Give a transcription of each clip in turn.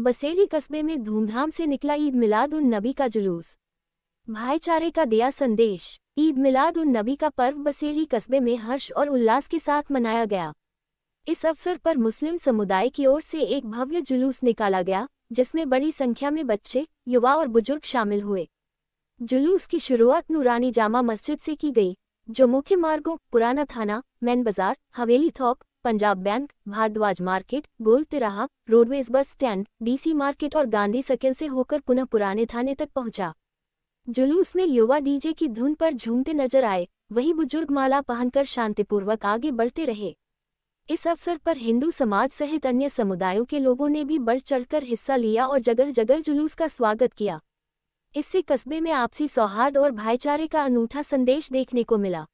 बसेली कस्बे में धूमधाम से निकला ईद मिलाद उन नबी का जुलूस। भाईचारे का दिया संदेश। ईद मिलाद उन नबी का पर्व बसेली कस्बे में हर्ष और उल्लास के साथ मनाया गया। इस अवसर पर मुस्लिम समुदाय की ओर से एक भव्य जुलूस निकाला गया, जिसमें बड़ी संख्या में बच्चे, युवा और बुजुर्ग शामिल हुए। जुलूस की शुरुआत नूरानी जामा मस्जिद से की गई, जो मुख्य मार्गों पुराना थाना, मैन बाजार, हवेली थोक, पंजाब बैंक, भारद्वाज मार्केट, गोल तिराहा, roadways bus stand, DC market और गांधी सर्किल से होकर पुनः पुराने थाने तक पहुंचा। जुलूस में युवा डीजे की धुन पर झूमते नजर आए, वहीं बुजुर्ग माला पहनकर शांतिपूर्वक आगे बढ़ते रहे। इस अवसर पर हिंदू समाज सहित अन्य समुदायों के लोगों ने भी बढ़ चढ़कर हिस्सा लिया और जगह जगह जुलूस का स्वागत किया। इससे कस्बे में आपसी सौहार्द और भाईचारे का अनूठा संदेश देखने को मिला।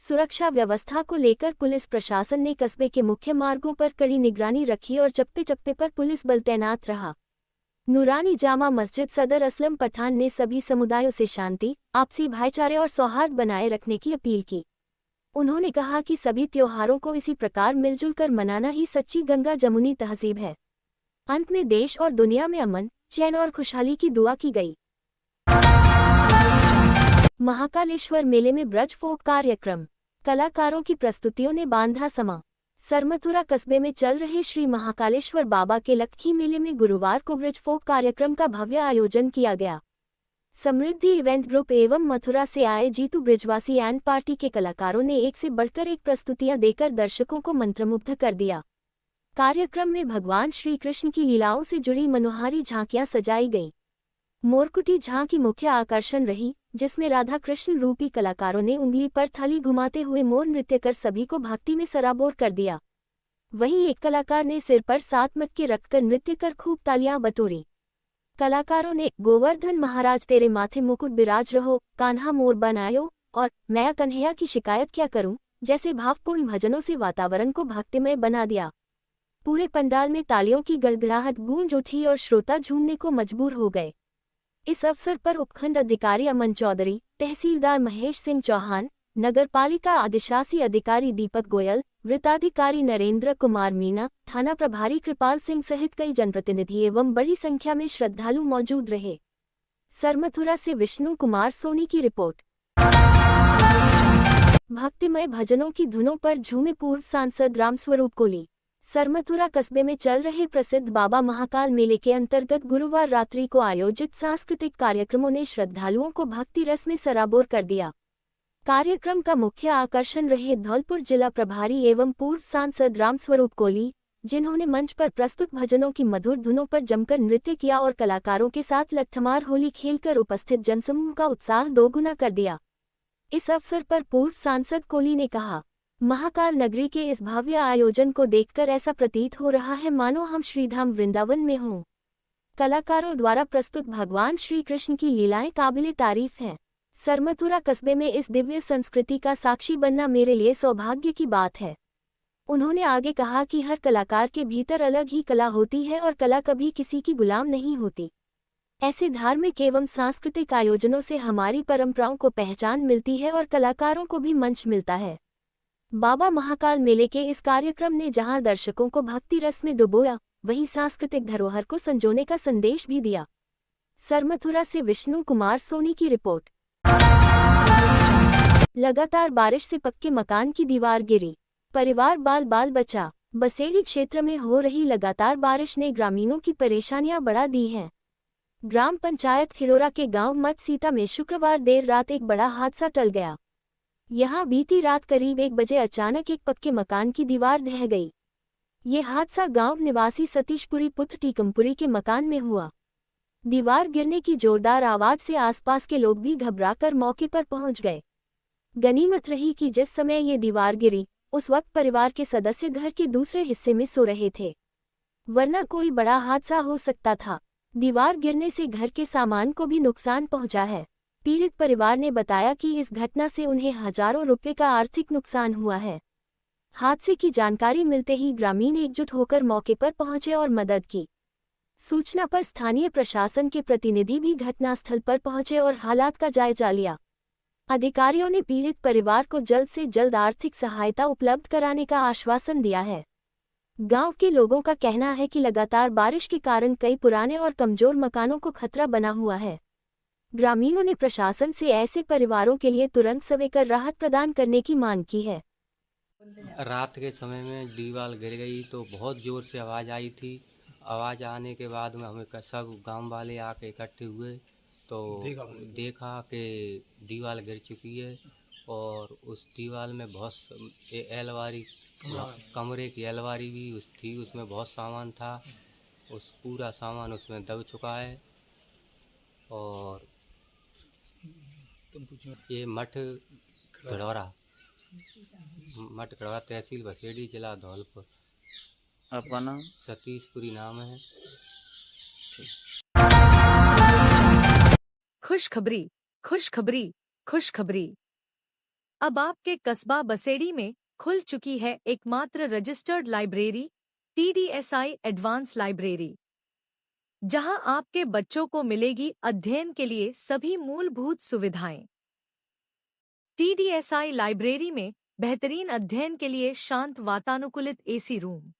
सुरक्षा व्यवस्था को लेकर पुलिस प्रशासन ने कस्बे के मुख्य मार्गों पर कड़ी निगरानी रखी और चप्पे चप्पे पर पुलिस बल तैनात रहा। नूरानी जामा मस्जिद सदर असलम पठान ने सभी समुदायों से शांति, आपसी भाईचारे और सौहार्द बनाए रखने की अपील की। उन्होंने कहा कि सभी त्योहारों को इसी प्रकार मिलजुल कर मनाना ही सच्ची गंगा जमुनी तहजीब है। अंत में देश और दुनिया में अमन, चैन और खुशहाली की दुआ की गई। महाकालेश्वर मेले में ब्रज फोक कार्यक्रम। कलाकारों की प्रस्तुतियों ने बांधा समा। सरमथुरा कस्बे में चल रहे श्री महाकालेश्वर बाबा के लक्खी मेले में गुरुवार को ब्रज फोक कार्यक्रम का भव्य आयोजन किया गया। समृद्धि इवेंट ग्रुप एवं मथुरा से आए जीतू ब्रिजवासी एंड पार्टी के कलाकारों ने एक से बढ़कर एक प्रस्तुतियां देकर दर्शकों को मंत्रमुग्ध कर दिया। कार्यक्रम में भगवान श्री कृष्ण की लीलाओं से जुड़ी मनोहारी झांकियां सजाई गईं। मोरकुटी झांकी मुख्य आकर्षण रही, जिसमें राधा कृष्ण रूपी कलाकारों ने उंगली पर थाली घुमाते हुए मोर नृत्य कर सभी को भक्ति में सराबोर कर दिया। वहीं एक कलाकार ने सिर पर 7 मटके रखकर नृत्य कर खूब तालियां बटोरी। कलाकारों ने गोवर्धन महाराज तेरे माथे मुकुट बिराज रहो, कान्हा मोर बनायो और मैं कन्हैया की शिकायत क्या करूं जैसे भावपूर्ण भजनों से वातावरण को भक्तिमय बना दिया। पूरे पंडाल में तालियों की गड़गड़ाहट गूंज उठी और श्रोता झूमने को मजबूर हो गए। इस अवसर पर उपखंड अधिकारी अमन चौधरी, तहसीलदार महेश सिंह चौहान, नगरपालिका अधिशासी अधिकारी दीपक गोयल, वृत्ताधिकारी नरेंद्र कुमार मीना, थाना प्रभारी कृपाल सिंह सहित कई जनप्रतिनिधि एवं बड़ी संख्या में श्रद्धालु मौजूद रहे। सरमथुरा से विष्णु कुमार सोनी की रिपोर्ट। भक्तिमय भजनों की धुनों पर झूमे पूर्व सांसद रामस्वरूप कोली। सरमथुरा कस्बे में चल रहे प्रसिद्ध बाबा महाकाल मेले के अंतर्गत गुरुवार रात्रि को आयोजित सांस्कृतिक कार्यक्रमों ने श्रद्धालुओं को भक्ति रस में सराबोर कर दिया। कार्यक्रम का मुख्य आकर्षण रहे धौलपुर जिला प्रभारी एवं पूर्व सांसद रामस्वरूप कोली, जिन्होंने मंच पर प्रस्तुत भजनों की मधुर धुनों पर जमकर नृत्य किया और कलाकारों के साथ लठमार होली खेलकर उपस्थित जनसमूह का उत्साह दोगुना कर दिया। इस अवसर पर पूर्व सांसद कोली ने कहा, महाकाल नगरी के इस भव्य आयोजन को देखकर ऐसा प्रतीत हो रहा है मानो हम श्रीधाम वृंदावन में हों। कलाकारों द्वारा प्रस्तुत भगवान श्री कृष्ण की लीलाएं काबिले तारीफ हैं। सरमथुरा कस्बे में इस दिव्य संस्कृति का साक्षी बनना मेरे लिए सौभाग्य की बात है। उन्होंने आगे कहा कि हर कलाकार के भीतर अलग ही कला होती है और कला कभी किसी की गुलाम नहीं होती। ऐसे धार्मिक एवं सांस्कृतिक आयोजनों से हमारी परंपराओं को पहचान मिलती है और कलाकारों को भी मंच मिलता है। बाबा महाकाल मेले के इस कार्यक्रम ने जहां दर्शकों को भक्ति रस में डुबोया, वहीं सांस्कृतिक धरोहर को संजोने का संदेश भी दिया। सरमथुरा से विष्णु कुमार सोनी की रिपोर्ट। लगातार बारिश से पक्के मकान की दीवार गिरी, परिवार बाल बाल बचा। बसेली क्षेत्र में हो रही लगातार बारिश ने ग्रामीणों की परेशानियां बढ़ा दी हैं। ग्राम पंचायत खिड़ोरा के गांव मत सीता में शुक्रवार देर रात एक बड़ा हादसा टल गया। यहां बीती रात करीब 1 बजे अचानक एक पक्के मकान की दीवार ढह गई। ये हादसा गांव निवासी सतीशपुरी पुत्र टीकमपुरी के मकान में हुआ। दीवार गिरने की जोरदार आवाज से आसपास के लोग भी घबराकर मौके पर पहुंच गए। गनीमत रही कि जिस समय ये दीवार गिरी, उस वक्त परिवार के सदस्य घर के दूसरे हिस्से में सो रहे थे, वरना कोई बड़ा हादसा हो सकता था। दीवार गिरने से घर के सामान को भी नुकसान पहुंचा है। पीड़ित परिवार ने बताया कि इस घटना से उन्हें हजारों रुपए का आर्थिक नुकसान हुआ है। हादसे की जानकारी मिलते ही ग्रामीण एकजुट होकर मौके पर पहुंचे और मदद की। सूचना पर स्थानीय प्रशासन के प्रतिनिधि भी घटनास्थल पर पहुंचे और हालात का जायजा लिया। अधिकारियों ने पीड़ित परिवार को जल्द से जल्द आर्थिक सहायता उपलब्ध कराने का आश्वासन दिया है। गांव के लोगों का कहना है कि लगातार बारिश के कारण कई पुराने और कमजोर मकानों को खतरा बना हुआ है। ग्रामीणों ने प्रशासन से ऐसे परिवारों के लिए तुरंत सवेकर राहत प्रदान करने की मांग की है। रात के समय में दीवार गिर गई तो बहुत ज़ोर से आवाज़ आई थी। आवाज़ आने के बाद में हमें सब गांव वाले आके इकट्ठे हुए तो देखा कि दीवार गिर चुकी है और उस दीवार में बहुत अलमारी, कमरे की अलमारी भी थी, उसमें बहुत सामान था। उस पूरा सामान उसमें दब चुका है। और ये मठ खड़ौरा तहसील बसेड़ी, जिला धौलपुर। आपका नाम? सतीशपुरी नाम है। खुशखबरी, खुशखबरी, खुशखबरी। अब आपके कस्बा बसेड़ी में खुल चुकी है एकमात्र registered library, TDSI advance library, जहां आपके बच्चों को मिलेगी अध्ययन के लिए सभी मूलभूत सुविधाएं। TDSI लाइब्रेरी में बेहतरीन अध्ययन के लिए शांत वातानुकूलित AC रूम,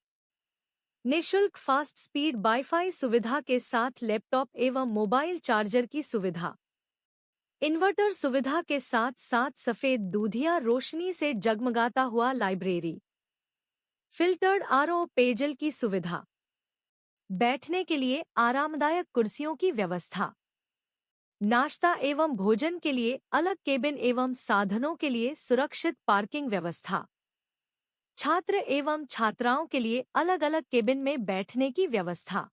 निःशुल्क फास्ट स्पीड वाईफाई सुविधा के साथ लैपटॉप एवं मोबाइल चार्जर की सुविधा, इन्वर्टर सुविधा के साथ साथ सफेद दूधिया रोशनी से जगमगाता हुआ लाइब्रेरी, फिल्टर्ड RO पेयजल की सुविधा, बैठने के लिए आरामदायक कुर्सियों की व्यवस्था, नाश्ता एवं भोजन के लिए अलग केबिन एवं साधनों के लिए सुरक्षित पार्किंग व्यवस्था, छात्र एवं छात्राओं के लिए अलग अलग केबिन में बैठने की व्यवस्था,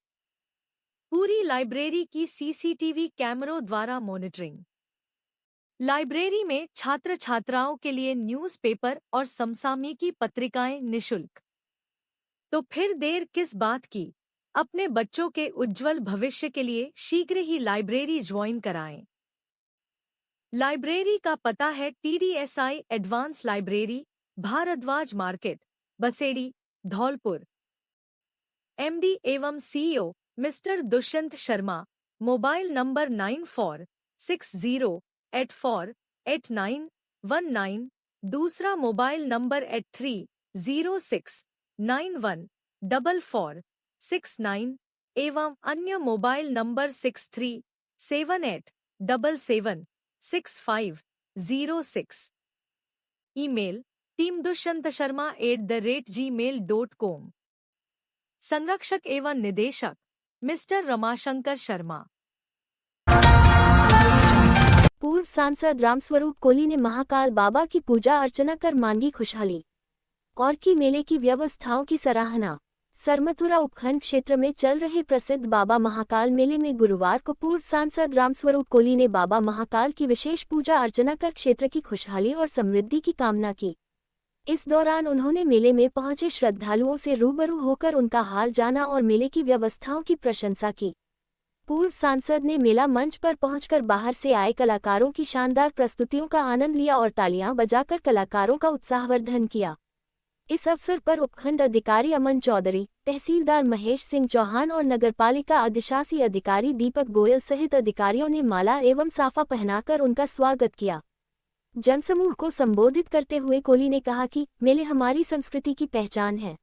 पूरी लाइब्रेरी की CCTV कैमरों द्वारा मॉनिटरिंग। लाइब्रेरी में छात्र छात्राओं के लिए न्यूज़पेपर और समसामयिकी पत्रिकाएं निःशुल्क। तो फिर देर किस बात की, अपने बच्चों के उज्जवल भविष्य के लिए शीघ्र ही लाइब्रेरी ज्वाइन कराएं। लाइब्रेरी का पता है TDSI advance library, Bhardwaj market, Basedi, Dholpur. MD एवं CEO mister Dushyant Sharma. Mobile number 9460848919। दूसरा मोबाइल नंबर 8306914469 एवं अन्य मोबाइल नंबर 6378776506। Email teamdushyantSharma@gmail.com। संरक्षक एवं निदेशक मिस्टर रमाशंकर शर्मा। पूर्व सांसद रामस्वरूप कोली ने महाकाल बाबा की पूजा अर्चना कर मांगी खुशहाली और की मेले की व्यवस्थाओं की सराहना। सरमथुरा उपखंड क्षेत्र में चल रहे प्रसिद्ध बाबा महाकाल मेले में गुरुवार को पूर्व सांसद रामस्वरूप कोली ने बाबा महाकाल की विशेष पूजा अर्चना कर क्षेत्र की खुशहाली और समृद्धि की कामना की। इस दौरान उन्होंने मेले में पहुंचे श्रद्धालुओं से रूबरू होकर उनका हाल जाना और मेले की व्यवस्थाओं की प्रशंसा की। पूर्व सांसद ने मेला मंच पर पहुंचकर बाहर से आए कलाकारों की शानदार प्रस्तुतियों का आनंद लिया और तालियां बजाकर कलाकारों का उत्साहवर्धन किया। इस अवसर पर उपखंड अधिकारी अमन चौधरी, तहसीलदार महेश सिंह चौहान और नगरपालिका अधिशासी अधिकारी दीपक गोयल सहित अधिकारियों ने माला एवं साफा पहनाकर उनका स्वागत किया। जनसमूह को संबोधित करते हुए कोली ने कहा कि मेले हमारी संस्कृति की पहचान है।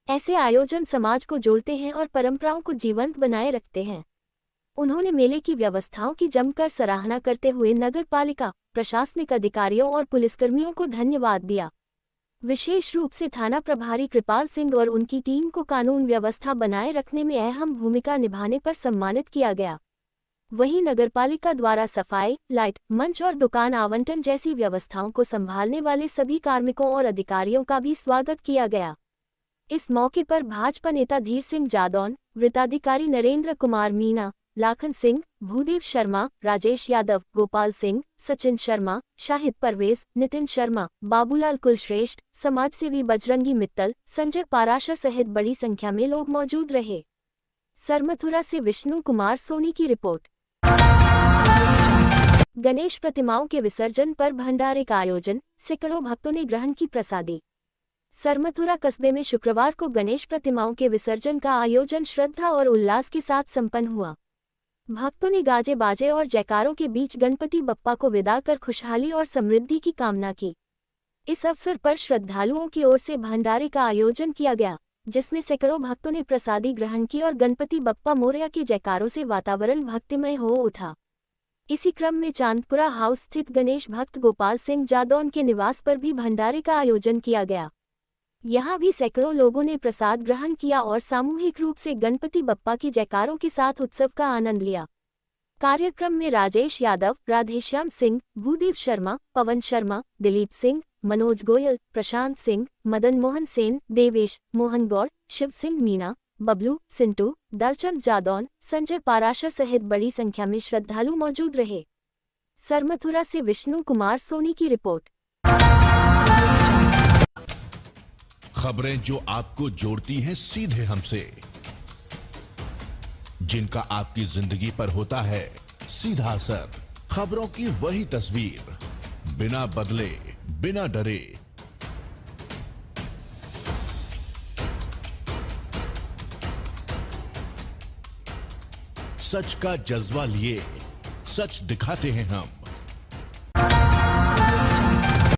ऐसे आयोजन समाज को जोड़ते हैं और परंपराओं को जीवंत बनाए रखते हैं। उन्होंने मेले की व्यवस्थाओं की जमकर सराहना करते हुए नगरपालिका, प्रशासनिक अधिकारियों और पुलिसकर्मियों को धन्यवाद दिया। विशेष रूप से थाना प्रभारी कृपाल सिंह और उनकी टीम को कानून व्यवस्था बनाए रखने में अहम भूमिका निभाने पर सम्मानित किया गया। वहीं नगरपालिका द्वारा सफाई, लाइट, मंच और दुकान आवंटन जैसी व्यवस्थाओं को संभालने वाले सभी कार्मिकों और अधिकारियों का भी स्वागत किया गया। इस मौके पर भाजपा नेता धीर सिंह जादौन, वृत्ताधिकारी नरेंद्र कुमार मीणा, लाखन सिंह, भूदेव शर्मा, राजेश यादव, गोपाल सिंह, सचिन शर्मा, शाहिद परवेज, नितिन शर्मा, बाबूलाल कुलश्रेष्ठ, समाजसेवी बजरंगी मित्तल, संजय पाराशर सहित बड़ी संख्या में लोग मौजूद रहे। सरमथुरा से विष्णु कुमार सोनी की रिपोर्ट। गणेश प्रतिमाओं के विसर्जन पर भंडारे का आयोजन, सैकड़ों भक्तों ने ग्रहण की प्रसादी। सरमथुरा कस्बे में शुक्रवार को गणेश प्रतिमाओं के विसर्जन का आयोजन श्रद्धा और उल्लास के साथ संपन्न हुआ। भक्तों ने गाजे बाजे और जयकारों के बीच गणपति बप्पा को विदा कर खुशहाली और समृद्धि की कामना की। इस अवसर पर श्रद्धालुओं की ओर से भंडारे का आयोजन किया गया। जिसमें सैकड़ों भक्तों ने प्रसादी ग्रहण की और गणपति बप्पा मोरया के जयकारों से वातावरण भक्तिमय हो उठा। इसी क्रम में चांदपुरा हाउस स्थित गणेश भक्त गोपाल सिंह जादौन के निवास पर भी भंडारे का आयोजन किया गया। यहां भी सैकड़ों लोगों ने प्रसाद ग्रहण किया और सामूहिक रूप से गणपति बप्पा की जयकारों के साथ उत्सव का आनंद लिया। कार्यक्रम में राजेश यादव, राधेश्याम सिंह, भूदेव शर्मा, पवन शर्मा, दिलीप सिंह, मनोज गोयल, प्रशांत सिंह, मदन मोहन सेन, देवेश, मोहन गौड़, शिव सिंह मीणा, बबलू, सिंटू, दलचंद जादौन, संजय पाराशर सहित बड़ी संख्या में श्रद्धालु मौजूद रहे। सरमथुरा से विष्णु कुमार सोनी की रिपोर्ट। खबरें जो आपको जोड़ती हैं सीधे हमसे, जिनका आपकी जिंदगी पर होता है सीधा असर। खबरों की वही तस्वीर, बिना बदले, बिना डरे। सच का जज्बा लिए सच दिखाते हैं हम।